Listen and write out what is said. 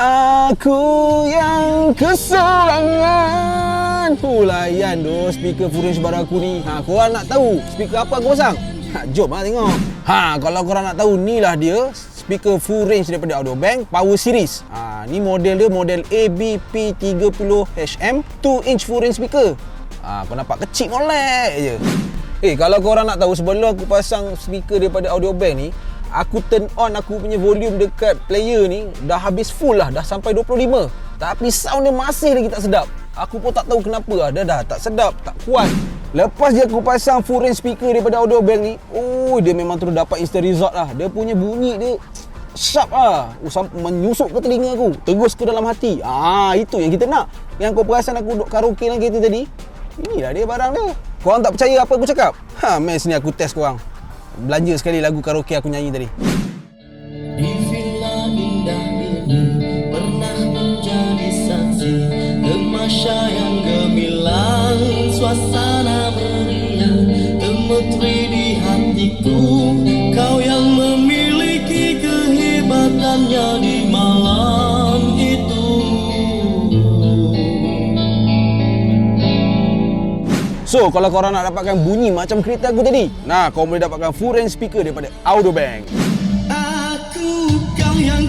Aku yang kesorangan. Layan doh speaker full range baru aku ni. Korang nak tahu speaker apa aku pasang? Jom tengok. Kalau korang nak tahu, ni lah dia speaker full range daripada Audiobank Power Series. Ni model dia, model ABP30HM 2-inch full range speaker. Kau nampak kecil molek je. Kalau korang nak tahu, sebelum aku pasang speaker daripada Audiobank ni, aku turn on aku punya volume dekat player ni, dah habis full lah, dah sampai 25. Tapi sound dia masih lagi tak sedap. Aku pun tak tahu kenapa lah, dia dah tak sedap, tak kuat. Lepas je aku pasang full range speaker daripada Audiobank ni, dia memang terus dapat instant result lah. Dia punya bunyi dia sharp lah, menyusuk ke telinga aku, terus ke dalam hati. Itu yang kita nak. Yang kau perasan aku duduk karaoke dalam kereta tadi, inilah dia barang dia. Korang tak percaya apa aku cakap? Mes ni aku test korang. Belanja sekali lagu karaoke aku nyanyi tadi. Di villa indah ini pernah menjadi saksi tamasya yang gemilang, suasana meriah gemetri di hatiku. Kau yang memiliki kehebatannya di malam itu. So, kalau korang nak dapatkan bunyi macam kereta aku tadi, kau boleh dapatkan full range speaker daripada Audiobank. Aku kau yang